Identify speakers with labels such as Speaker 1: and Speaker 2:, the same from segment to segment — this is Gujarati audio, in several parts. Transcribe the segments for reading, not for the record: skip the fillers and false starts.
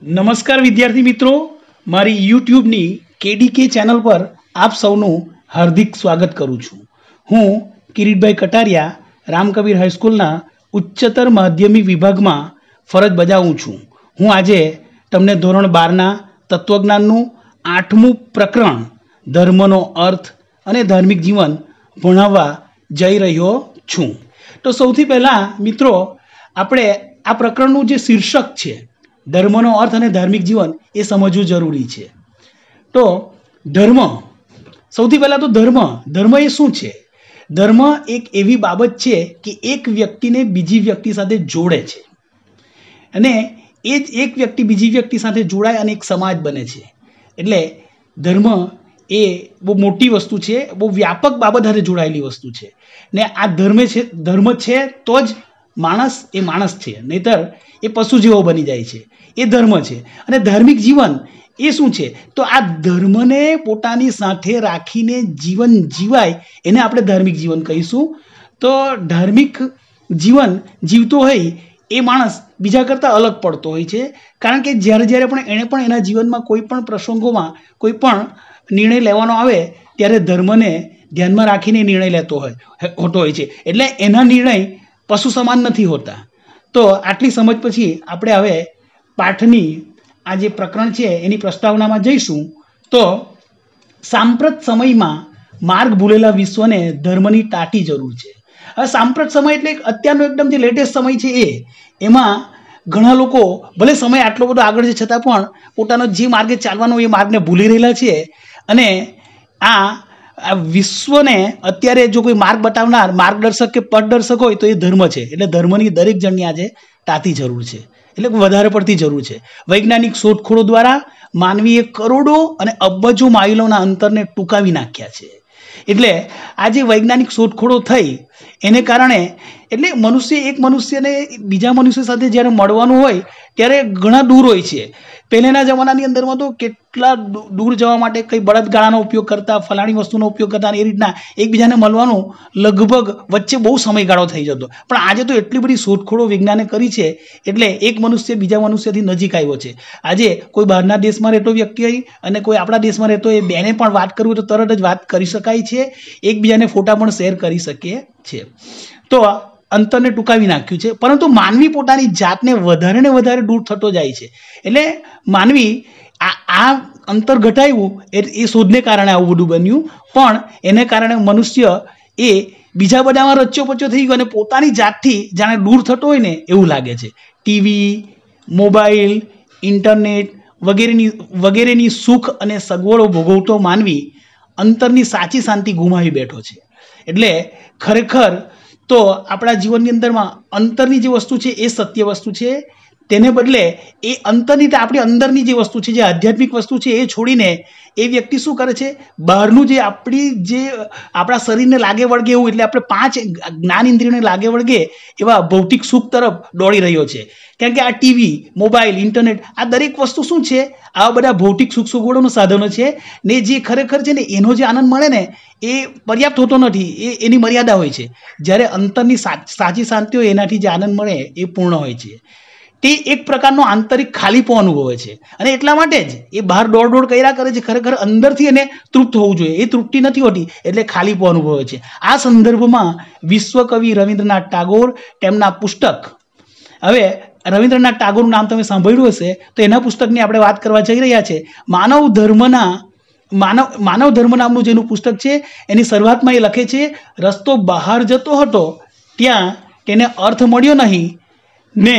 Speaker 1: નમસ્કાર વિદ્યાર્થી મિત્રો, મારી યુટ્યુબની કેડીકે ચેનલ પર આપ સૌનું હાર્દિક સ્વાગત કરું છું. હું કિરીટભાઈ કટારિયા રામકબીર હાઈસ્કૂલના ઉચ્ચતર માધ્યમિક વિભાગમાં ફરજ બજાવું છું. હું આજે તમને ધોરણ 12ના તત્વજ્ઞાનનું 8મું પ્રકરણ ધર્મનો અર્થ અને ધાર્મિક જીવન ભણાવવા જઈ રહ્યો છું. તો સૌથી પહેલાં મિત્રો, આપણે આ પ્રકરણનું જે શીર્ષક છે ધર્મનો અર્થ અને ધાર્મિક જીવન એ સમજવું જરૂરી છે. તો ધર્મ, સૌથી પહેલાં તો ધર્મ એ શું છે? ધર્મ એક એવી બાબત છે કે એક વ્યક્તિને બીજી વ્યક્તિ સાથે જોડે છે અને એ જ એક વ્યક્તિ બીજી વ્યક્તિ સાથે જોડાય અને એક સમાજ બને છે. એટલે ધર્મ એ બહુ મોટી વસ્તુ છે, બહુ વ્યાપક બાબત સાથે જોડાયેલી વસ્તુ છે. ને આ ધર્મ છે તો જ માણસ એ માણસ છે, નહીતર એ પશુ જેવો બની જાય છે. એ ધર્મ છે. અને ધાર્મિક જીવન એ શું છે? તો આ ધર્મને પોતાની સાથે રાખીને જીવન જીવાય એને આપણે ધાર્મિક જીવન કહીશું. તો ધાર્મિક જીવન જીવતો હોય એ માણસ બીજા કરતાં અલગ પડતો હોય છે, કારણ કે જ્યારે એણે પણ એના જીવનમાં કોઈ પણ પ્રસંગોમાં કોઈ પણ નિર્ણય લેવાનો આવે ત્યારે ધર્મને ધ્યાનમાં રાખીને નિર્ણય લેતો હોતો હોય છે. એટલે એના નિર્ણય પશુ સમાન નથી હોતા. તો આટલી સમજ પછી આપણે હવે પાઠની આ જે પ્રકરણ છે એની પ્રસ્તાવનામાં જઈશું. તો સાંપ્રત સમયમાં માર્ગ ભૂલેલા વિશ્વને ધર્મની ટાટી જરૂર છે. હવે સાંપ્રત સમય એટલે અત્યારનો એકદમ જે લેટેસ્ટ સમય છે એમાં ઘણા લોકો ભલે સમય આટલો બધો આગળ છે છતાં પણ પોતાનો જે માર્ગે ચાલવાનો એ માર્ગને ભૂલી રહેલા છે. અને આ વિશ્વને અત્યારે જો કોઈ માર્ગ બતાવનાર માર્ગદર્શક કે પથદર્શક હોય તો એ ધર્મ છે. એટલે ધર્મની દરેક જણની આજે તાતી જરૂર છે, એટલે વધારે પડતી જરૂર છે. વૈજ્ઞાનિક શોધખોળો દ્વારા માનવીએ કરોડો અને અબજો માઇલોના અંતરને ટૂંકાવી નાખ્યા છે. એટલે આ જે વૈજ્ઞાનિક શોધખોળો થઈ એને કારણે એટલે એક મનુષ્યને બીજા મનુષ્ય સાથે જ્યારે મળવાનું હોય ત્યારે ઘણા દૂર હોય છે. પહેલાંના જમાનાની અંદરમાં તો કેટલા દૂર જવા માટે કંઈ બળદગાડાનો ઉપયોગ કરતા, ફલાણી વસ્તુનો ઉપયોગ કરતા, અને એ રીતના એકબીજાને મળવાનું લગભગ વચ્ચે બહુ સમયગાળો થઈ જતો. પણ આજે તો એટલી બધી શોધખોળો વિજ્ઞાને કરી છે એટલે એક મનુષ્ય બીજા મનુષ્યથી નજીક આવ્યો છે. આજે કોઈ બહારના દેશમાં રહેતો વ્યક્તિ હોય અને કોઈ આપણા દેશમાં રહેતો એ બેને પણ વાત કરવી હોય તો તરત જ વાત કરી શકાય છે. એકબીજાને ફોટા પણ શેર કરી શકીએ છીએ. તો અંતરને ટૂંકાવી નાખ્યું છે, પરંતુ માનવી પોતાની જાતને વધારે ને વધારે દૂર થતો જાય છે. એટલે માનવી આ અંતર ઘટાડ્યું એ શોધને કારણે આવું બધું બન્યું. પણ એને કારણે મનુષ્ય એ બીજા બધામાં રચ્યો પચ્યો થઈ ગયો અને પોતાની જાતથી જાણે દૂર થતો હોય ને એવું લાગે છે. ટીવી, મોબાઈલ, ઇન્ટરનેટ વગેરેની સુખ અને સગવડો ભોગવતો માનવી અંતરની સાચી શાંતિ ગુમાવી બેઠો છે. એટલે ખરેખર તો આપણા જીવનની અંદરમાં અંતરની જે વસ્તુ છે એ સત્ય વસ્તુ છે. તેને બદલે એ અંતરની આપણી અંદરની જે વસ્તુ છે, જે આધ્યાત્મિક વસ્તુ છે એ છોડીને એ વ્યક્તિ શું કરે છે? બહારનું જે આપણા શરીરને લાગે વળગે એવું, એટલે આપણે 5 જ્ઞાન ઇન્દ્રિયોને લાગે વળગે એવા ભૌતિક સુખ તરફ દોડી રહ્યો છે. કારણ કે આ ટીવી, મોબાઈલ, ઇન્ટરનેટ આ દરેક વસ્તુ શું છે? આવા બધા ભૌતિક સુખ સગવડોના સાધનો છે ને. જે ખરેખર છે ને એનો જે આનંદ મળે ને એ પર્યાપ્ત હોતો નથી, એની મર્યાદા હોય છે. જ્યારે અંતરની સાચી શાંતિ હોય એનાથી જે આનંદ મળે એ પૂર્ણ હોય છે. તે એક પ્રકારનો આંતરિક ખાલીપો અનુભવે છે અને એટલા માટે જ એ બહાર દોડ કર્યા કરે છે. ખરેખર અંદરથી એને તૃપ્ત હોવું જોઈએ, એ તૃપ્તિ નથી હોતી એટલે ખાલીપો અનુભવે છે. આ સંદર્ભમાં વિશ્વકવિ રવિન્દ્રનાથ ટાગોર તેમના પુસ્તક, હવે રવિન્દ્રનાથ ટાગોરનું નામ તમે સાંભળ્યું હશે તો એના પુસ્તકની આપણે વાત કરવા જઈ રહ્યા છે. માનવ ધર્મ નામનું જેનું પુસ્તક છે એની શરૂઆતમાં એ લખે છે, રસ્તો બહાર જતો હતો ત્યાં તેને અર્થ મળ્યો નહીં ને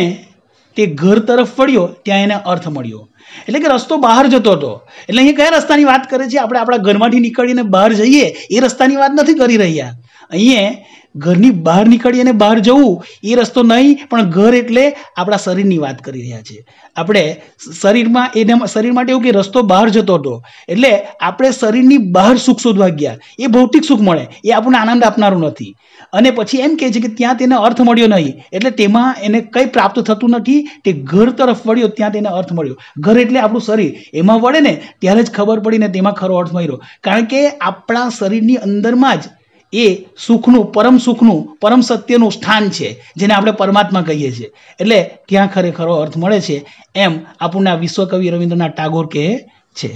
Speaker 1: તે ઘર તરફ વળ્યો ત્યાં એને અર્થ મળ્યો. એટલે કે રસ્તો બહાર જતો હતો એટલે અહીંયા કયા રસ્તાની વાત કરે છે? આપણે આપણા ઘરમાંથી નીકળીને બહાર જઈએ એ રસ્તાની વાત નથી કરી રહ્યા. અહીંયા ઘરની બહાર નીકળી અને બહાર જવું એ રસ્તો નહીં, પણ ઘર એટલે આપણા શરીરની વાત કરી રહ્યા છે. આપણે શરીર માટે એવું કે રસ્તો બહાર જતો હતો એટલે આપણે શરીરની બહાર સુખ શોધવા ગયા. એ ભૌતિક સુખ મળે, એ આપણને આનંદ આપનારું નથી. અને પછી એમ કહે છે કે ત્યાં તેને અર્થ મળ્યો નહીં, એટલે તેમાં એને કંઈ પ્રાપ્ત થતું નથી. તે ઘર તરફ વળ્યો ત્યાં તેને અર્થ મળ્યો. ઘર એટલે આપણું શરીર, એમાં વળે ને ત્યારે જ ખબર પડી ને તેમાં ખરો અર્થ મળ્યો. કારણ કે આપણા શરીરની અંદરમાં જ એ સુખનું, પરમ સત્યનું સ્થાન છે, જેને આપણે પરમાત્મા કહીએ છીએ. એટલે ત્યાં ખરેખરો અર્થ મળે છે, એમ આપણને વિશ્વકવિ રવિન્દ્રનાથ ટાગોર કહે છે.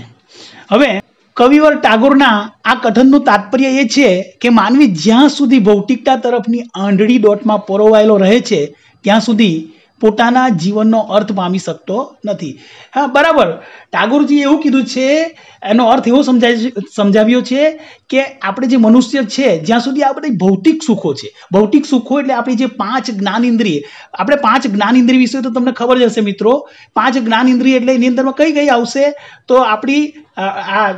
Speaker 1: હવે કવિવર ટાગોરના આ કથનનું તાત્પર્ય એ છે કે માનવી જ્યાં સુધી ભૌતિકતા તરફની આંધળી દોટમાં પરોવાયેલો રહે છે ત્યાં સુધી પોતાના જીવનનો અર્થ પામી શકતો નથી. હા, બરાબર. ટાગોરજી એવું કીધું છે, એનો અર્થ એવો સમજાવ્યો છે કે આપણે જે મનુષ્ય છે, જ્યાં સુધી આ બધી ભૌતિક સુખો છે, ભૌતિક સુખો એટલે આપણી જે 5 જ્ઞાન ઇન્દ્રિય, આપણે 5 જ્ઞાન ઇન્દ્રિય વિશે તો તમને ખબર જ હશે મિત્રો. 5 જ્ઞાન ઇન્દ્રિય એટલે એની અંદરમાં કઈ આવશે? તો આપણી આ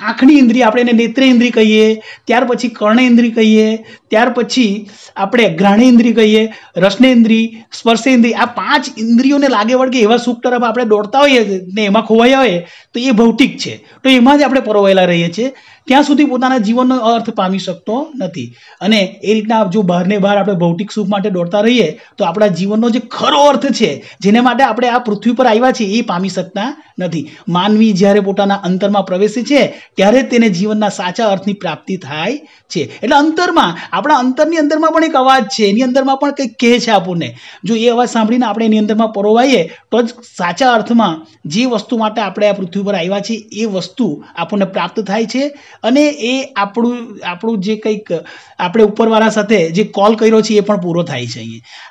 Speaker 1: આંખની ઇન્દ્રિય, આપણે એને નેત્રેન્દ્રિય કહીએ, ત્યાર પછી કર્ણેન્દ્રિય કહીએ, ત્યાર પછી આપણે ઘ્રાણેન્દ્રિય કહીએ, રસનેન્દ્રિય, સ્પર્શેન્દ્રિય. આ 5 ઇન્દ્રિયોને લાગે વળગે એવા સુખ તરફ આપણે દોડતા હોઈએ ને એમાં ખોવાયા હોઈએ તો એ ભૌતિક છે, તો એમાં જ આપણે પરોવાયેલા રહીએ છીએ. ત્યાં સુધી પોતાના જીવનનો અર્થ પામી શકતો નથી. અને એ રીતના જો બહારને બહાર આપણે ભૌતિક સુખ માટે દોડતા રહીએ તો આપણા જીવનનો જે ખરો અર્થ છે, જેને માટે આપણે આ પૃથ્વી પર આવ્યા છીએ, એ પામી શકતા નથી. માનવી જ્યારે પોતાના અંતરમાં પ્રવેશે છે ત્યારે તેને જીવનના સાચા અર્થની પ્રાપ્તિ થાય છે. એટલે અંતરમાં, આપણા અંતરની અંદરમાં પણ એક અવાજ છે, એની અંદરમાં પણ કંઈક કહે છે આપણને. જો એ અવાજ સાંભળીને આપણે એની અંદરમાં પરોવાઈએ તો જ સાચા અર્થમાં જે વસ્તુ માટે આપણે આ પૃથ્વી પર આવ્યા છીએ એ વસ્તુ આપણને પ્રાપ્ત થાય છે. અને એ આપણું જે કંઈક આપણે ઉપરવાળા સાથે જે કોલ કર્યો છે એ પણ પૂરો થાય છે.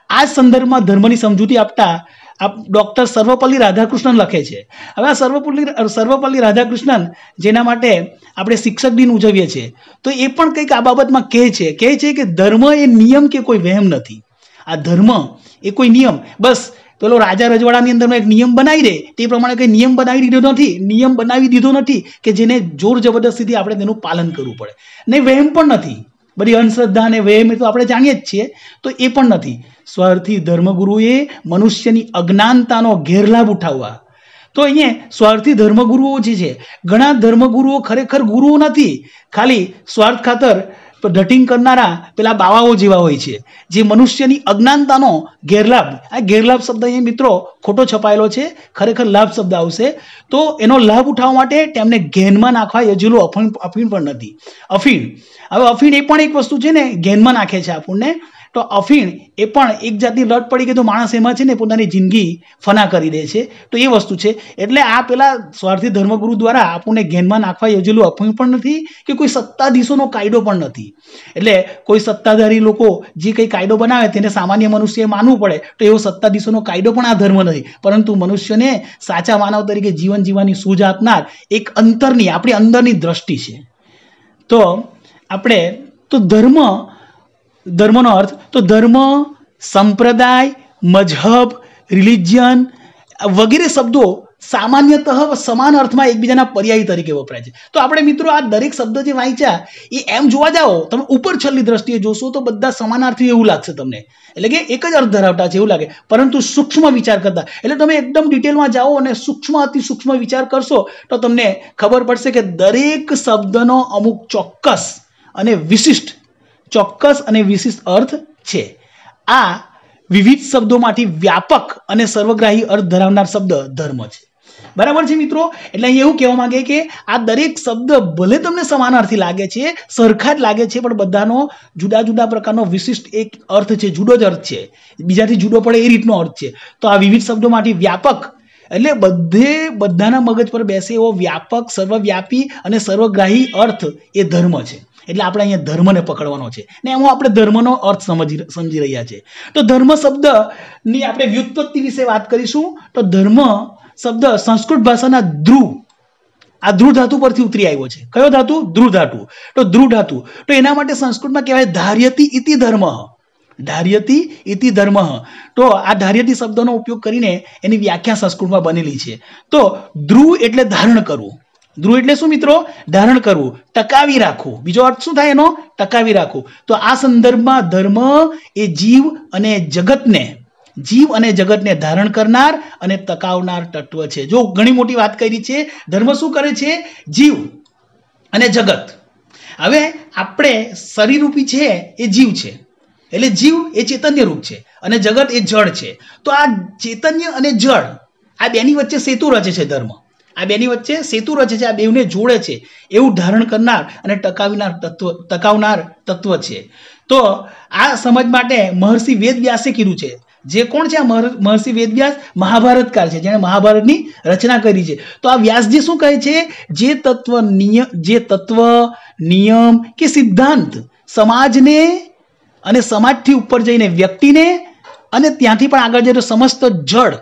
Speaker 1: આ સંદર્ભમાં ધર્મની સમજૂતી આપતા ડૉક્ટર સર્વપલ્લી રાધાકૃષ્ણન લખે છે. હવે આ સર્વપલ્લી રાધાકૃષ્ણન, જેના માટે આપણે શિક્ષક દિન ઉજવીએ છીએ, તો એ પણ કંઈક આ બાબતમાં કહે છે કે ધર્મ એ નિયમ કે કોઈ વહેમ નથી. આ ધર્મ એ કોઈ નિયમ, બસ પેલો રાજા રજવાડાની અંદરમાં એક નિયમ બનાવી દે તે પ્રમાણે કંઈ નિયમ બનાવી દીધો નથી કે જેને જોર જબરદસ્તીથી આપણે તેનું પાલન કરવું પડે. ને વહેમ પણ નથી. બધી અંધશ્રદ્ધા અને વહેમ તો આપણે જાણીએ જ છીએ, તો એ પણ નથી. સ્વાર્થી ધર્મગુરુએ મનુષ્યની અજ્ઞાનતાનો ગેરલાભ ઉઠાવવા. તો અહીંયા સ્વાર્થી ધર્મગુરુઓ જે છે, ઘણા ધર્મગુરુઓ ખરેખર ગુરુઓ નથી, ખાલી સ્વાર્થ ખાતર ડટિંગ કરનારા પેલા બાવાઓ જેવા હોય છે, જે મનુષ્યની અજ્ઞાનતાનો ગેરલાભ, આ ગેરલાભ શબ્દ અહીંયા મિત્રો ખોટો છપાયેલો છે, ખરેખર લાભ શબ્દ આવશે. તો એનો લાભ ઉઠાવવા માટે તેમને ઘેનમાં નાખવા યજુલું અફીણ પણ નથી. હવે અફીણ એ પણ એક વસ્તુ છે ને, ઘેનમાં નાખે છે આપણને. તો અફીણ એ પણ એક જાતની લટ પડી ગઈ તો માણસ એમાં છે ને પોતાની જિંદગી ફના કરી દે છે, તો એ વસ્તુ છે. એટલે આ પેલા સ્વાર્થી ધર્મગુરુ દ્વારા આપણને ઘેનમાં નાખવા યોજેલું અફીણ પણ નથી કે કોઈ સત્તાધીશોનો કાયદો પણ નથી. એટલે કોઈ સત્તાધારી લોકો જે કંઈ કાયદો બનાવે તેને સામાન્ય મનુષ્યએ માનવું પડે, તો એવો સત્તાધીશોનો કાયદો પણ આ ધર્મ નથી, પરંતુ મનુષ્યને સાચા માનવ તરીકે જીવન જીવવાની સૂઝ આપનાર એક અંતરની, આપણી અંદરની દ્રષ્ટિ છે. તો આપણે ધર્મનો અર્થ, તો ધર્મ, સંપ્રદાય, મજહબ, રિલિજિયન વગેરે શબ્દો સામાન્યતઃ સમાન અર્થમાં એકબીજાના પર્યાય તરીકે વપરાય છે. તો આપણે મિત્રો આ દરેક શબ્દ જે વાંચ્યા એ એમ જોવા જાઓ, તમે ઉપર છેલ્લી દ્રષ્ટિએ જોશો તો બધા સમાનાર્થી એવું લાગશે તમને, એટલે કે એક જ અર્થ ધરાવતા છે એવું લાગે. પરંતુ સૂક્ષ્મ વિચાર કરતા, એટલે તમે એકદમ ડિટેલમાં જાઓ અને અતિ સૂક્ષ્મ વિચાર કરશો તો તમને ખબર પડશે કે દરેક શબ્દનો અમુક ચોક્કસ અને વિશિષ્ટ અર્થ છે. આ વિવિધ શબ્દોમાંથી વ્યાપક અને સર્વગ્રાહી અર્થ ધરાવનાર શબ્દ ધર્મ છે. બરાબર છે મિત્રો? એટલે અહીં એવું કહેવા માંગે કે આ દરેક શબ્દ ભલે તમને સમાનાર્થી લાગે છે, સરખા જ લાગે છે, પણ બધાનો જુદા જુદા પ્રકારનો વિશિષ્ટ એક અર્થ છે, જુદો જ અર્થ છે, બીજાથી જુદો પડે એ રીતનો અર્થ છે. તો આ વિવિધ શબ્દોમાંથી વ્યાપક એટલે બધાના મગજ પર બેસે એવો વ્યાપક, સર્વવ્યાપી અને સર્વગ્રાહી અર્થ એ ધર્મ છે. એટલે આપણે અહીંયા ધર્મને પકડવાનો છે ને એમાં આપણે ધર્મનો અર્થ સમજી રહ્યા છે. તો ધર્મ શબ્દની આપણે વ્યુત્પત્તિ વિશે વાત કરીશું. તો ધર્મ શબ્દ સંસ્કૃત ભાષાના આ ધ્રુવ ધાતુ પરથી ઉતરી આવ્યો છે. કયો ધાતુ? ધ્રુવ ધાતુ. તો ધ્રુવ ધાતુ, તો એના માટે સંસ્કૃતમાં કહેવાય ધાર્યતિ ઇતિ ધર્મ. ધાર્યતિ ઇતિ ધર્મ. તો આ ધાર્યતિ શબ્દનો ઉપયોગ કરીને એની વ્યાખ્યા સંસ્કૃતમાં બનેલી છે. તો ધ્રુવ એટલે ધારણ કરવું. ધ્રુવ એટલે શું મિત્રો? ધારણ કરવું, ટકાવી રાખવું. બીજો અર્થ શું થાય એનો? ટકાવી રાખવું. તો આ સંદર્ભમાં ધર્મ એ જીવ અને જગતને ધારણ કરનાર અને ટકાવનાર તત્વ છે. જો ઘણી મોટી વાત કરી છે. ધર્મ શું કરે છે? જીવ અને જગત. હવે આપણે શરીરરૂપી છે એ જીવ છે, એટલે જીવ એ ચૈતન્ય રૂપ છે અને જગત એ જળ છે. તો આ ચૈતન્ય અને જળ આ બેની વચ્ચે સેતુ રચે છે ધર્મ. આ બેની વચ્ચે સેતુ રચે છે, આ બેવને જોડે છે એવું ધારણ કરનાર અને ટકાવનાર તત્વ છે. તો આ સમજ માટે મહર્ષિ વેદવ્યાસે કીધું છે. જે કોણ છે? મહર્ષિ વેદવ્યાસ મહાભારતકાર છે, જેણે મહાભારતની રચના કરી છે. તો આ વ્યાસજી શું કહે છે? જે તત્વ નિયમ કે સિદ્ધાંત સમાજને અને સમાજથી ઉપર જઈને વ્યક્તિને અને ત્યાંથી પણ આગળ જઈને સમસ્ત જડ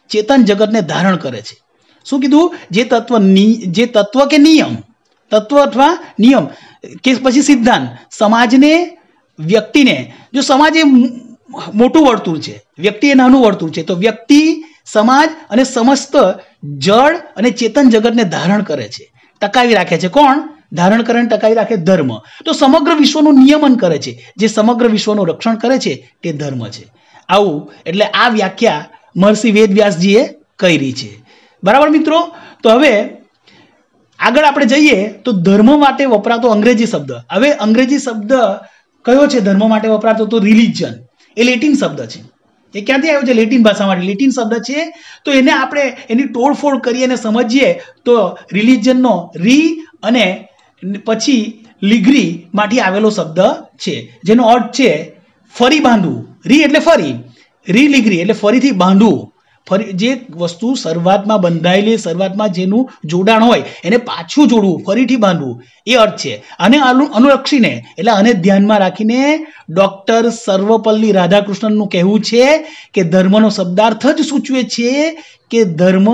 Speaker 1: ચેતન જગતને ધારણ કરે છે. શું કીધું? જે તત્વ કે નિયમ, તત્વ અથવા નિયમ કે પછી સિદ્ધાંત સમાજને વ્યક્તિને, જો સમાજ એ મોટું વર્તુળ છે, વ્યક્તિ એ નાનું વર્તુળ છે, તો વ્યક્તિ સમાજ અને સમસ્ત જળ અને ચેતન જગતને ધારણ કરે છે, ટકાવી રાખે છે. કોણ ધારણ કરે અને ટકાવી રાખે? ધર્મ. તો સમગ્ર વિશ્વનું નિયમન કરે છે, જે સમગ્ર વિશ્વનું રક્ષણ કરે છે તે ધર્મ છે. આવું એટલે આ વ્યાખ્યા મહર્ષિ વેદવ્યાસજીએ કરી છે. બરાબર મિત્રો? તો હવે આગળ આપણે જઈએ તો ધર્મ માટે વપરાતો અંગ્રેજી શબ્દ. હવે અંગ્રેજી શબ્દ કયો છે ધર્મ માટે વપરાતો? તો રિલિજન. એ લેટિન શબ્દ છે. એ ક્યાંથી આવ્યો છે? લેટિન ભાષામાંથી લેટિન શબ્દ છે. તો એને આપણે એની તોડફોડ કરીએ અને સમજીએ તો રિલિજનનો રી અને પછી લિગ્રી માંથી આવેલો શબ્દ છે, જેનો અર્થ છે ફરી બાંધવું. રી એટલે ફરી, રી લિગ્રી એટલે ફરીથી બાંધવું. ફરી જે વસ્તુ શરૂઆતમાં બંધાયેલી, શરૂઆતમાં જેનું જોડાણ હોય એને પાછું જોડવું, ફરીથી બાંધવું, એ અર્થ છે. અને અનુલક્ષીને એટલે આને ધ્યાનમાં રાખીને ડોક્ટર સર્વપલ્લી રાધાકૃષ્ણનનું કહેવું છે કે ધર્મનો શબ્દાર્થ જ સૂચવે છે કે ધર્મ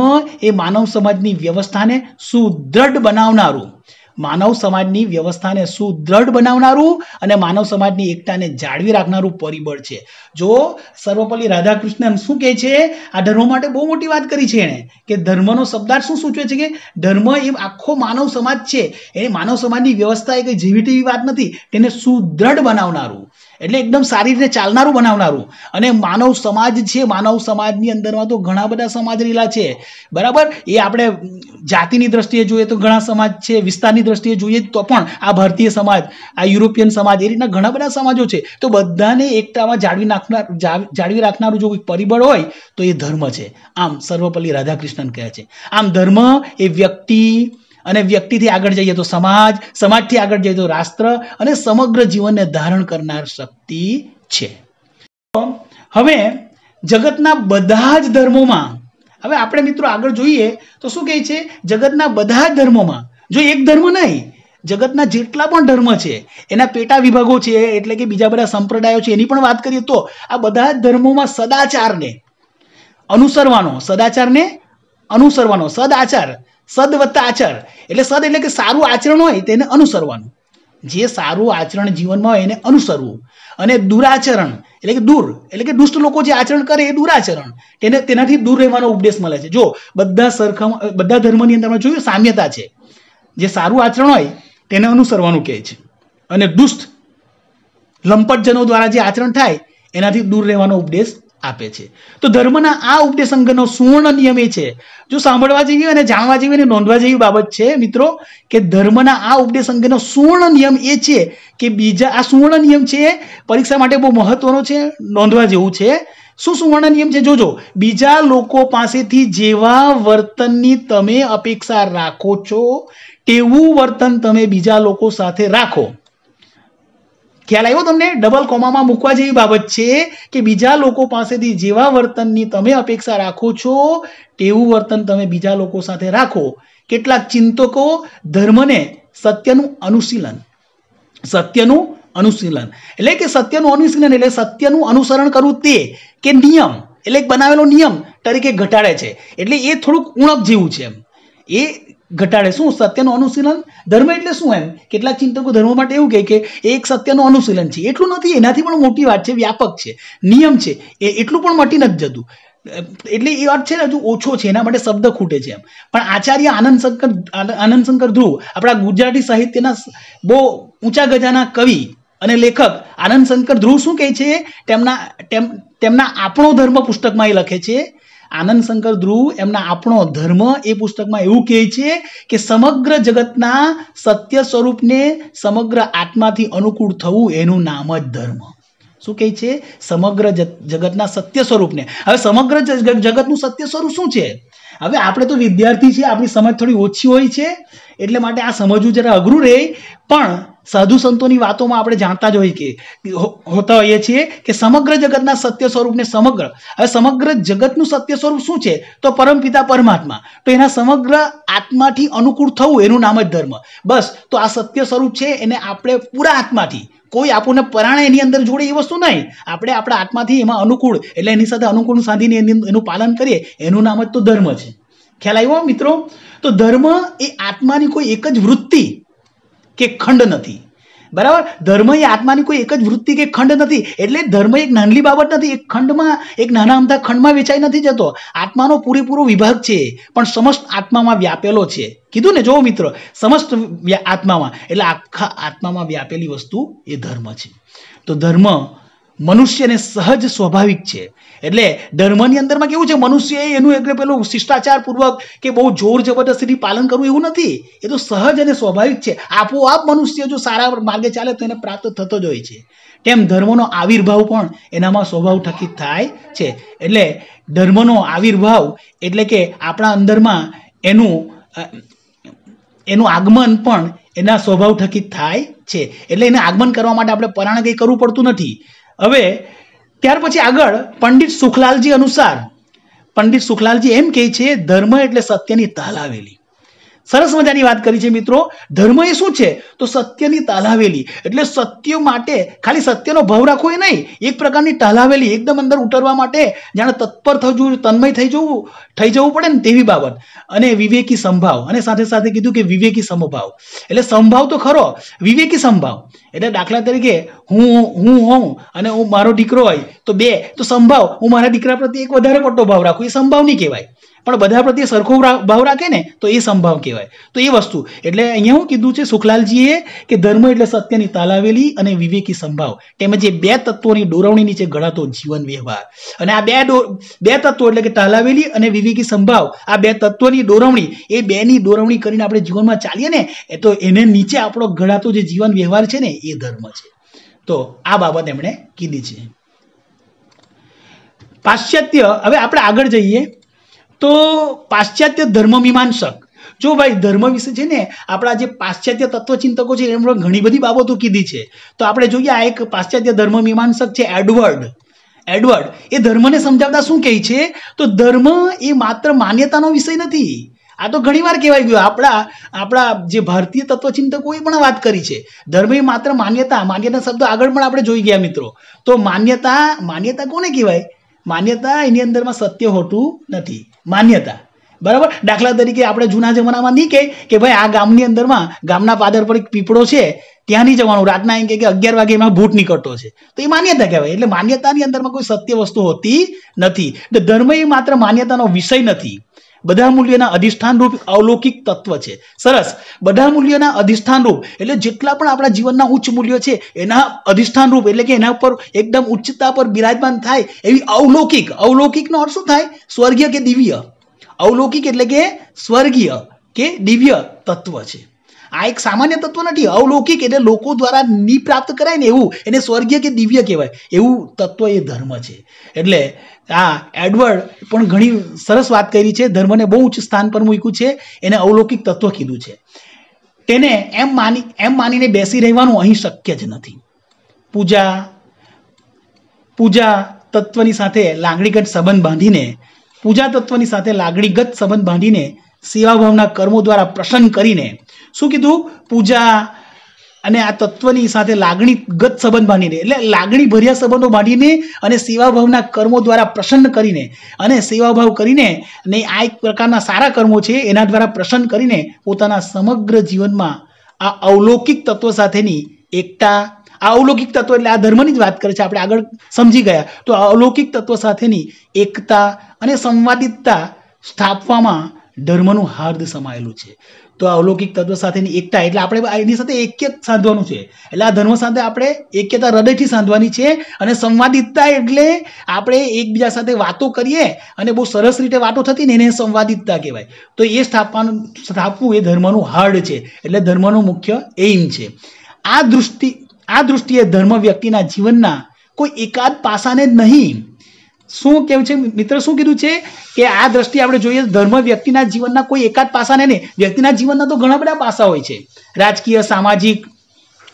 Speaker 1: એ માનવ સમાજની વ્યવસ્થાને સુદૃઢ બનાવનારું, માનવ સમાજની વ્યવસ્થાને સુદૃઢ બનાવનારું અને માનવ સમાજની એકતાને જાળવી રાખનારું પરિબળ છે. જો સર્વપલ્લી રાધાકૃષ્ણન શું કહે છે? આ ધર્મ માટે બહુ મોટી વાત કરી છે એણે, કે ધર્મનો શબ્દાર્થ શું સૂચવે છે? કે ધર્મ એ આખો માનવ સમાજ છે, એ માનવ સમાજની વ્યવસ્થા એ કઈ જેવી તેવી વાત નથી, તેને સુદૃઢ બનાવનારું એટલે એકદમ સારી રીતે ચાલનારું બનાવનારું. અને માનવ સમાજ છે, માનવ સમાજની અંદરમાં તો ઘણા બધા સમાજ રેલા છે. બરાબર? એ આપણે જાતિની દ્રષ્ટિએ જોઈએ તો ઘણા સમાજ છે, વિસ્તારની દ્રષ્ટિએ જોઈએ તો પણ આ ભારતીય સમાજ, આ યુરોપિયન સમાજ, એ રીતના ઘણા બધા સમાજો છે. તો બધાને એકતામાં જાળવી રાખનારું જો કોઈ પરિબળ હોય તો એ ધર્મ છે. આમ સર્વપલ્લી રાધાકૃષ્ણન કહે છે. આમ ધર્મ એ વ્યક્તિ, અને વ્યક્તિથી આગળ જઈએ તો સમાજ, સમાજથી આગળ જઈએ તો રાષ્ટ્ર અને સમગ્ર જીવનને ધારણ કરનાર શક્તિ છે. હવે જગતના બધા જ ધર્મોમાં, હવે આપણે મિત્રો આગળ જોઈએ તો શું કહે છે? જગતના બધા જ ધર્મોમાં, જો એક ધર્મ નહીં, જગતના જેટલા પણ ધર્મ છે એના પેટા વિભાગો છે, એટલે કે બીજા બધા સંપ્રદાયો છે, એની પણ વાત કરીએ તો આ બધા જ ધર્મોમાં સદાચારને અનુસરવાનો, સદાચારને અનુસરવાનો, સદાચાર, સદ વત્તા આચાર એટલે સદ એટલે કે સારું આચરણ હોય તેને અનુસરવાનું, જે સારું આચરણ જીવનમાં હોય એને અનુસરવું. અને દુરાચરણ એટલે કે દૂર, એટલે કે દુષ્ટ લોકો જે આચરણ કરે એ દુરાચરણ, તેનાથી દૂર રહેવાનો ઉપદેશ મળે છે. જો બધા ધર્મની અંદર જોયું સામ્યતા છે. જે સારું આચરણ હોય તેને અનુસરવાનું કહે છે, અને દુષ્ટ લંપટજનો દ્વારા જે આચરણ થાય એનાથી દૂર રહેવાનો ઉપદેશ આપે છે. તો ધર્મના આ ઉપદેશ અંગેનો સુવર્ણ નિયમ એ છે, જો સાંભળવા જેવી અને જાણવા જેવી અને નોંધવા જેવી બાબત છે મિત્રો, કે ધર્મના આ ઉપદેશ અંગેનો સુવર્ણ નિયમ એ છે કે આ સુવર્ણ નિયમ છે, પરીક્ષા માટે બહુ મહત્વનો છે, નોંધવા જેવું છે. શું સુવર્ણ નિયમ છે? જોજો, બીજા લોકો પાસેથી જેવા વર્તનની તમે અપેક્ષા રાખો છો તેવું વર્તન તમે બીજા લોકો સાથે રાખો. ખ્યાલ આવ્યો તમને? ડબલ કોમામાં મૂકવા જેવી બાબત છે કે બીજા લોકો પાસેથી જેવા વર્તનની તમે અપેક્ષા રાખો છો તેવું વર્તન તમે બીજા લોકો સાથે રાખો. કેટલાક ચિંતકો ધર્મને સત્યનું અનુશીલન એટલે કે સત્યનું અનુશીલન એટલે સત્યનું અનુસરણ કરવું, તે કે નિયમ એટલે બનાવેલો નિયમ તરીકે ઘટાડે છે. એટલે એ થોડુંક ઉણપ જેવું છે એમ, એ ઘટાડે. શું? સત્યનું અનુશીલન. ધર્મ એટલે શું? એમ કેટલાક ચિંતકો ધર્મ માટે એવું કહે કે એક સત્યનું અનુશીલન છે. એટલું નથી, એનાથી પણ મોટી વાત છે, વ્યાપક છે, નિયમ છે, એ એટલું પણ મટી નથી જતું. એટલે એ અર્થ છે ને હજુ ઓછો છે, એના માટે શબ્દ ખૂટે છે એમ. પણ આચાર્ય આનંદશંકર ધ્રુવ, આપણા ગુજરાતી સાહિત્યના બહુ ઊંચા ગજાના કવિ અને લેખક આનંદશંકર ધ્રુવ શું કહે છે? તેમના આપણો ધર્મ પુસ્તકમાં એ લખે છે. આનંદશંકર ધ્રુવ એમના આપણો ધર્મ એ પુસ્તકમાં એવું કહે છે કે સમગ્ર જગતના સત્ય સ્વરૂપને સમગ્ર આત્માથી અનુકૂળ થવું એનું નામ જ ધર્મ. શું કહે છે? સમગ્ર જગતના સત્ય સ્વરૂપને. હવે સમગ્ર જગતનું સત્ય સ્વરૂપ શું છે? હવે આપણે તો વિદ્યાર્થી છીએ, આપણી સમજ થોડી ઓછી હોય છે, એટલે માટે આ સમજવું જરા અઘરું રહે. પણ સાધુ સંતોની વાતોમાં આપણે જાણતા જ હોતા હોઈએ છીએ કે સમગ્ર જગતના સત્ય સ્વરૂપને હવે સમગ્ર જગતનું સત્ય સ્વરૂપ શું છે? તો પરમપિતા પરમાત્મા. તો એના સમગ્ર આત્માથી અનુકૂળ થવું એનું નામ જ ધર્મ. બસ. તો આ સત્ય સ્વરૂપ છે એને આપણે પૂરા આત્માથી, કોઈ આપણને પરાણે એની અંદર જોડે એ વસ્તુ નહીં, આપણે આપણા આત્માથી એમાં અનુકૂળ, એટલે એની સાથે અનુકૂળ સાધીને એનું પાલન કરીએ, એનું નામ જ તો ધર્મ છે. ખ્યાલ આવ્યો મિત્રો? તો ધર્મ એ આત્માની કોઈ એક જ વૃત્તિ કે ખંડ નથી. બરાબર? ધર્મ એ આત્માની કોઈ એક જ વૃત્તિ કે ખંડ નથી. એટલે ધર્મ એક નાનલી બાબત નથી, એક ખંડમાં, એક નાના અમથા ખંડમાં વેચાઈ નથી જતો. આત્માનો પૂરેપૂરો વિભાગ છે, પણ સમસ્ત આત્મામાં વ્યાપેલો છે. કીધું ને, જો મિત્રો, સમસ્ત આત્મામાં, એટલે આખા આત્મામાં વ્યાપેલી વસ્તુ એ ધર્મ છે. તો ધર્મ મનુષ્યને સહજ સ્વાભાવિક છે. એટલે ધર્મની અંદરમાં કેવું છે? મનુષ્ય એનું એટલે પેલું શિષ્ટાચાર પૂર્વક કે બહુ જોર જબરદસ્તીથી પાલન કરવું એવું નથી. એ તો સહજ અને સ્વાભાવિક છે. આપોઆપ મનુષ્ય જો સારા માર્ગે ચાલે તો એને પ્રાપ્ત થતો જ હોય છે. તેમ ધર્મનો આવિર્ભાવ પણ એનામાં સ્વભાવ થકી થાય છે. એટલે ધર્મનો આવિર્ભાવ એટલે કે આપણા અંદરમાં એનું આગમન પણ એના સ્વભાવ થકી થાય છે. એટલે એને આગમન કરવા માટે આપણે પરાણે કંઈ કરવું પડતું નથી. હવે ત્યાર પછી આગળ પંડિત સુખલાલજી અનુસાર, પંડિત સુખલાલજી એમ કહે છે, ધર્મ એટલે સત્યની તાલાવેલી. સરસ મજાની વાત કરી છે મિત્રો. ધર્મ એ શું છે? તો સત્યની તાલાવેલી. એટલે સત્ય માટે ખાલી સત્યનો ભાવ રાખવો એ નહીં, એક પ્રકારની તાલાવેલી, એકદમ અંદર ઉતરવા માટે જાણે તત્પર થવું, તન્મય થઈ જવું પડે ને તેવી બાબત. અને વિવેકી સંભાવ, અને સાથે સાથે કીધું કે વિવેકી સમભાવ. એટલે સંભાવ તો ખરો, વિવેકી સંભાવ એટલે દાખલા તરીકે હું હોઉં અને હું મારો દીકરો હોય તો બે, તો સંભાવ, હું મારા દીકરા પ્રત્યે એક વધારે પડતો ભાવ રાખું, એ સંભાવ નહીં કહેવાય. પણ બધા પ્રત્યે સરખો ભાવ રાખે ને તો એ સંભાવ કહેવાય. તો એ વસ્તુ એટલે અહીંયા હું કીધું છે સુખલાલજીએ કે ધર્મ એટલે સત્યની તાલાવેલી અને વિવેકી સંભાવ, તેમજ એ બે તત્વોની દોરવણી નીચે ઘડાતો જીવન વ્યવહાર. અને આ બે તત્વો એટલે કે તાલાવેલી અને વિવેકી સંભાવ, આ બે તત્વોની દોરવણી, એ બેની દોરવણી કરીને આપણે જીવનમાં ચાલીએ ને, તો એને નીચે આપણો ઘડાતો જે જીવન વ્યવહાર છે ને એ ધર્મ છે. તો આ બાબત એમણે કીધી છે. પાશ્ચાત્ય, હવે આપણે આગળ જઈએ તો પાશ્ચાત્ય ધર્મ મીમાંસક. જો ભાઈ ધર્મ વિશે છે ને આપણા જે પાશ્ચાત્ય તત્વચિંતકો છે એમણે ઘણી બધી બાબતો કીધી છે. તો આપણે જોઈએ, આ એક પાશ્ચાત્ય ધર્મ મીમાંસક છે એડવર્ડ. એ ધર્મને સમજાવતા શું કહે છે? તો ધર્મ એ માત્ર માન્યતાનો વિષય નથી. આ તો ઘણી વાર કહેવાય ગયું. આપણા જે ભારતીય તત્વચિંતકોએ પણ વાત કરી છે, ધર્મ એ માત્ર માન્યતા શબ્દ આગળ પણ આપણે જોઈ ગયા મિત્રો. તો માન્યતા કોને કહેવાય? માન્યતા એની અંદરમાં સત્ય હોતું નથી. માન્યતા, બરાબર? દાખલા તરીકે આપણે જૂના જમાનામાં નહીં કે ભાઈ આ ગામની અંદરમાં, ગામના પાદર પર એક પીપળો છે, ત્યાં નહીં જવાનું, રાતના એમ કે 11 વાગે એમાં ભૂત નીકળતો છે, તો એ માન્યતા કહેવાય. એટલે માન્યતાની અંદરમાં કોઈ સત્ય વસ્તુ હોતી નથી. એટલે ધર્મ એ માત્ર માન્યતાનો વિષય નથી, બધા મૂલ્યોના અધિષ્ઠાન રૂપ અલૌકિક તત્વ છે. સરસ. બધા મૂલ્યોના અધિષ્ઠાન રૂપ એટલે જેટલા પણ આપણા જીવનના ઉચ્ચ મૂલ્યો છે એના અધિષ્ઠાન રૂપ એટલે કે એના પર એકદમ ઉચ્ચતા પર બિરાજમાન થાય એવી અલૌકિકનો અર્થ શું થાય? સ્વર્ગીય કે દિવ્ય. અલૌકિક એટલે કે સ્વર્ગીય કે દિવ્ય તત્વ છે. આ એક સામાન્ય તત્વ નથી. અલૌકિક એટલે લોકો દ્વારા ની પ્રાપ્ત કરાય ને એવું, એને સ્વર્ગીય કે દિવ્ય કહેવાય, એવું તત્વ એ ધર્મ છે. એટલે આ એડવર્ડ પણ ઘણી સરસ વાત કરી છે. ધર્મને બહુ ઉચ્ચ સ્થાન પર મૂક્યું છે, એને અલૌકિક તત્વ કીધું છે. તેને એમ માનીને બેસી રહેવાનું અહીં શક્ય જ નથી. પૂજા તત્વની સાથે લાગણીગત સંબંધ બાંધીને સેવાભાવના કર્મો દ્વારા પ્રસન્ન કરીને, શું કીધું? પૂજા અને આ તત્વની સાથે લાગણીગત સંબંધ બાંધીને, એટલે લાગણી ભર્યા સંબંધો બાંધીને અને સેવાભાવના કર્મો દ્વારા પ્રસન્ન કરીને અને સેવાભાવ કરીને, અને આ એક પ્રકારના સારા કર્મો છે એના દ્વારા પ્રસન્ન કરીને પોતાના સમગ્ર જીવનમાં આ અલૌકિક તત્વ સાથેની એકતા, આ અલૌકિક તત્વ એટલે આ ધર્મની જ વાત કરે છે, આપણે આગળ સમજી ગયા. તો આ અલૌકિક તત્વ સાથેની એકતા અને સંવાદિતતા સ્થાપવામાં ધર્મનું હાર્દ સમાયેલું છે. તો આ અલૌકિક તત્વ સાથેની એકતા એટલે આપણે એની સાથે એક્ય સાધવાનું છે. એટલે આ ધર્મ સાથે આપણે એક્યતા હૃદયથી સાધવાની છે. અને સંવાદિતતા એટલે આપણે એકબીજા સાથે વાતો કરીએ અને બહુ સરસ રીતે વાતો થતી ને એને સંવાદિતતા કહેવાય. તો એ સ્થાપવું એ ધર્મનું હાર્ડ છે, એટલે ધર્મનો મુખ્ય એઇમ છે. આ દૃષ્ટિએ ધર્મ વ્યક્તિના જીવનના કોઈ એકાદ પાસાને જ નહીં. શું કેવું છે મિત્ર, શું કીધું છે કે આ દ્રષ્ટિએ આપણે જોઈએ ધર્મ વ્યક્તિના જીવનના કોઈ એકાદ પાસાને નહીં, વ્યક્તિના જીવનના તો ઘણા બધા પાસા હોય છે, રાજકીય, સામાજિક,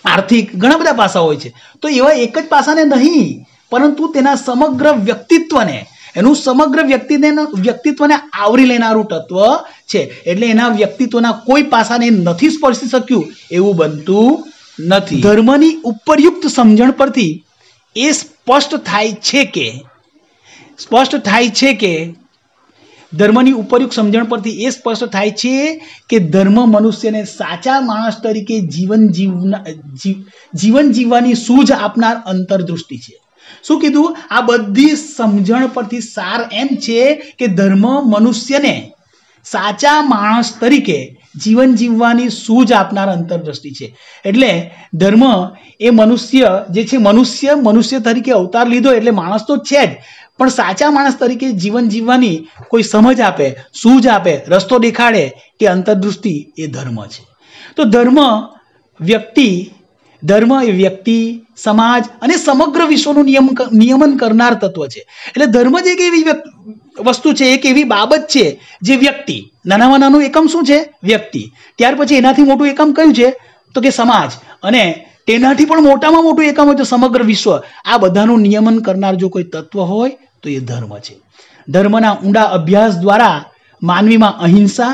Speaker 1: આર્થિક, ઘણા બધા પાસા હોય છે. તો એવા એક જ પાસાને નહીં, પરંતુ તેના સમગ્ર વ્યક્તિત્વને, એનું સમગ્ર વ્યક્તિત્વને આવરી લેનારું તત્વ છે. એટલે એના વ્યક્તિત્વના કોઈ પાસાને નથી સ્પર્શી શક્યું એવું બનતું નથી. ધર્મની ઉપરયુક્ત સમજણ પરથી એ સ્પષ્ટ થાય છે કે ધર્મ મનુષ્યને સાચા માણસ તરીકે જીવન જીવવાની સૂઝ આપનાર અંતરદૃષ્ટિ છે. શું કીધું? આ બધી સમજણ પરથી સાર એમ છે કે ધર્મ મનુષ્યને સાચા માણસ તરીકે જીવન જીવવાની સૂઝ આપનાર અંતરદ્રષ્ટિ છે. એટલે ધર્મ એ મનુષ્ય જે છે, મનુષ્ય તરીકે અવતાર લીધો એટલે માણસ તો છે જ, પણ સાચા માણસ તરીકે જીવન જીવવાની કોઈ સમજ આપે, સૂઝ આપે, રસ્તો દેખાડે કે અંતરદૃષ્ટિ એ ધર્મ છે. તો ધર્મ એ વ્યક્તિ, સમાજ અને સમગ્ર વિશ્વનું નિયમન કરનાર તત્વ છે. એટલે ધર્મ જ એક એવી વસ્તુ છે, એક એવી બાબત છે જે વ્યક્તિ, નાનામાં નાનું એકમ શું છે? વ્યક્તિ. ત્યાર પછી એનાથી મોટું એકમ કયું છે? તો કે સમાજ, અને તેનાથી પણ મોટામાં મોટું એકમ હોય તો સમગ્ર વિશ્વ. આ બધાનું નિયમન કરનાર જો કોઈ તત્વ હોય તો એ ધર્મ છે. ધર્મના ઊંડા અભ્યાસ દ્વારા માનવીમાં અહિંસા.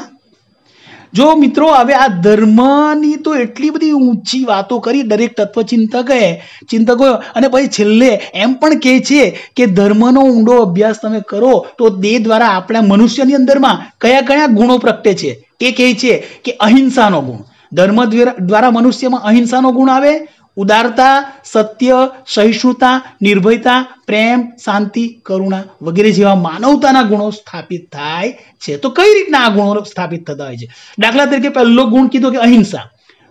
Speaker 1: જો મિત્રો હવે આ ધર્મની તો એટલી બધી ઊંચી વાતો કરી દરેક તત્વચિંતકોએ, અને પછી છેલ્લે એમ પણ કહે છે કે ધર્મનો ઊંડો અભ્યાસ તમે કરો તો તે દ્વારા આપણા મનુષ્યની અંદરમાં કયા કયા ગુણો પ્રગટે છે. તે કહે છે કે અહિંસાનો ગુણ. ધર્મ દ્વારા મનુષ્યમાં અહિંસાનો ગુણ આવે. ઉદારતા, સત્ય, સહિષ્ણુતા, નિર્ભયતા, પ્રેમ, શાંતિ, કરુણા વગેરે જેવા માનવતાના ગુણો સ્થાપિત થાય છે. તો કઈ રીતના આ ગુણો સ્થાપિત થતા હોય છે? દાખલા તરીકે પહેલો ગુણ કીધો કે અહિંસા.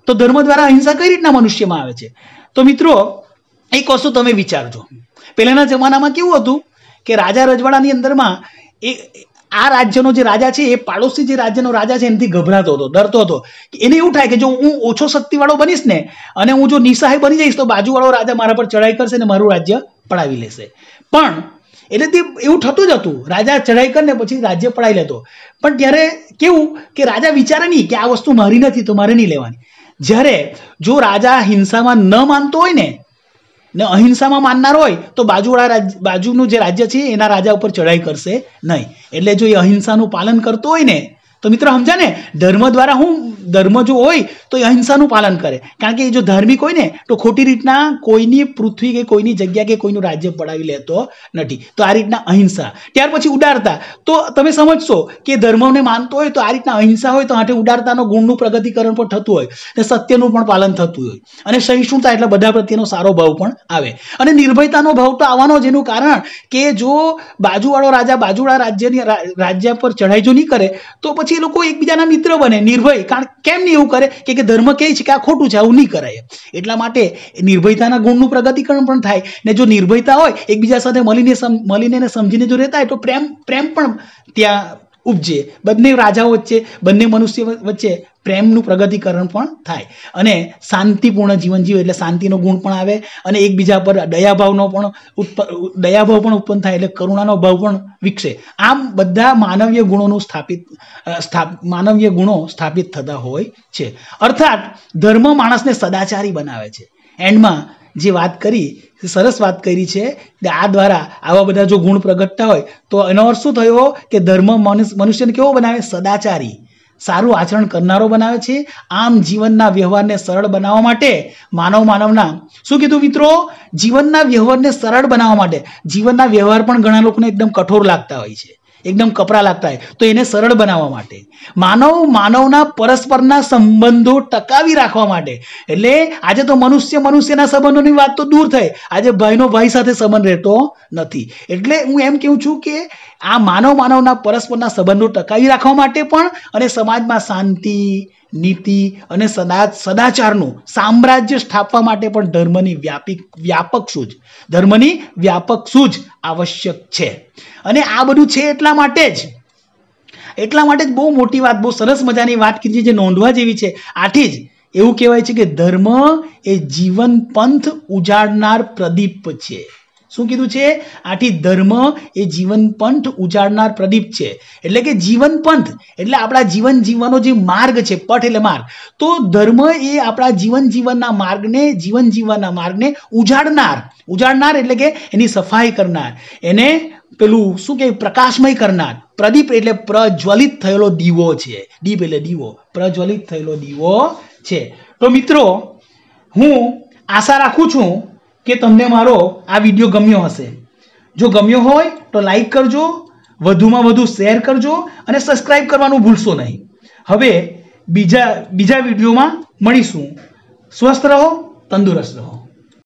Speaker 1: તો ધર્મ દ્વારા અહિંસા કઈ રીતના મનુષ્યમાં આવે છે? તો મિત્રો એક વસ્તુ તમે વિચારજો, પહેલાના જમાનામાં કેવું હતું કે રાજા રજવાડાની અંદરમાં આ રાજ્યનો જે રાજા છે એ પાડોશી જે રાજ્યનો રાજા છે એનાથી ગભરાતો હતો, ડરતો હતો. એને એવું થાય કે જો હું ઓછો શક્તિવાળો બનીશ ને અને હું જો નિસહાય બની જઈશ તો બાજુવાળો રાજા મારા પર ચડાઈ કરશે ને મારું રાજ્ય પડાવી લેશે. પણ એટલે તે એવું થતું જ હતું, રાજા ચડાઈ કરીને પછી રાજ્ય પડાવી લેતો. પણ ત્યારે કેવું કે રાજા વિચારે નહીં કે આ વસ્તુ મારી નથી તો મારે નહીં લેવાની. જ્યારે જો રાજા હિંસામાં ન માનતો હોય ને અહિંસામાં માનનાર હોય તો બાજુનું જે રાજ્ય છે એના રાજા ઉપર ચડાઈ કરશે નહીં. એટલે જો એ અહિંસાનું પાલન કરતો હોય ને તો મિત્રો સમજા ને, ધર્મ જો હોય તો એ અહિંસાનું પાલન કરે. કારણ કે એ જો ધાર્મિક હોય ને તો ખોટી રીતના કોઈની પૃથ્વી કે કોઈની જગ્યા કે કોઈનું રાજ્ય પડાવી લેતો નથી. તો આ રીતના અહિંસા. ત્યાર પછી ઉદારતા. તો તમે સમજશો કે ધર્મને માનતો હોય તો આ રીતના અહિંસા હોય તો આટે ઉદારતાનો ગુણનું પ્રગતિકરણ પણ થતું હોય ને સત્યનું પણ પાલન થતું હોય. અને સહિષ્ણુતા એટલે બધા પ્રત્યેનો સારો ભાવ પણ આવે. અને નિર્ભયતાનો ભાવ તો આવવાનો જ, એનું કારણ કે જો બાજુવાળો રાજા રાજ્ય પર ચઢાઈ જો નહીં કરે તો પછી એ લોકો એકબીજાના મિત્ર બને, નિર્ભય. કારણ કેમ નહીં એવું કરે કે ધર્મ કહે છે કે આ ખોટું છે, આવું નહીં કરાય. એટલા માટે નિર્ભયતાના ગુણનું પ્રગતિકરણ પણ થાય. ને જો નિર્ભયતા હોય, એકબીજા સાથે મળીને સમજીને જો રહેતા હોય તો પ્રેમ પણ ત્યાં ઉપજે. બંને રાજાઓ વચ્ચે, બંને મનુષ્ય વચ્ચે પ્રેમનું પ્રગતિકરણ પણ થાય. અને શાંતિપૂર્ણ જીવન જીવે એટલે શાંતિનો ગુણ પણ આવે. અને એકબીજા પર દયાભાવ પણ ઉત્પન્ન થાય એટલે કરુણાનો ભાવ પણ વિકસે. આમ બધા માનવીય ગુણો સ્થાપિત થતા હોય છે. અર્થાત ધર્મ માણસને સદાચારી બનાવે છે. એન્ડમાં જે વાત કરી, સરસ વાત કરી છે કે આ દ્વારા આવા બધા જો ગુણ પ્રગટતા હોય તો એનો અર્થ શું થયો કે ધર્મ મનુષ્યને કેવો બનાવે? સદાચારી, સારું આચરણ કરનારો બનાવે છે. આમ જીવનના વ્યવહારને સરળ બનાવવા માટે માનવના શું કીધું મિત્રો? જીવનના વ્યવહારને સરળ બનાવવા માટે. જીવનના વ્યવહાર પણ ઘણા લોકોને એકદમ કઠોર લાગતા હોય છે, એકદમ કપરા લાગતા હોય, તો એને સરળ બનાવવા માટે, માનવના પરસ્પરના સંબંધો ટકાવી રાખવા માટે. એટલે આજે તો મનુષ્યના સંબંધોની વાત તો દૂર થઈ, આજે ભાઈનો ભાઈ સાથે સંબંધ રહેતો નથી. એટલે હું એમ કહું છું કે આ માનવના પરસ્પરના સંબંધો ટકાવી રાખવા માટે પણ અને સમાજમાં શાંતિ, નીતિ અને સદાચારનું સામ્રાજ્ય સ્થાપવા માટે પણ ધર્મની વ્યાપક સૂઝ આવશ્યક છે. અને આ બધું છે એટલા માટે જ બહુ મોટી વાત, બહુ સરસ મજાની વાત કીધી જે નોંધવા જેવી છે. આથી જ એવું કહેવાય છે કે ધર્મ એ જીવન પંથ ઉજાડનાર પ્રદીપ છે. શું કીધું છે? આથી ધર્મ એ જીવન પંથ ઉજાડનાર પ્રદીપ છે. એટલે કે જીવન પંથ એટલે આપણા જીવન જીવવાનો જે માર્ગ છે, પથ એટલે માર્ગ. તો ધર્મ એ આપણા જીવનના માર્ગને ઉજાડનાર એટલે કે એની સફાઈ કરનાર, એને પેલું શું કે પ્રકાશમય કરનાર. પ્રદીપ એટલે પ્રજ્વલિત થયેલો દીવો છે. દીપ એટલે દીવો, પ્રજ્વલિત થયેલો દીવો છે. તો મિત્રો, હું આશા રાખું છું કે તમને મારો આ વિડીયો ગમ્યો હશે. જો ગમ્યો હોય તો લાઈક કરજો, વધુમાં વધુ શેર કરજો અને સબસ્ક્રાઇબ કરવાનું ભૂલશો નહીં. હવે બીજા વિડીયોમાં મળીશું. સ્વસ્થ રહો, તંદુરસ્ત રહો.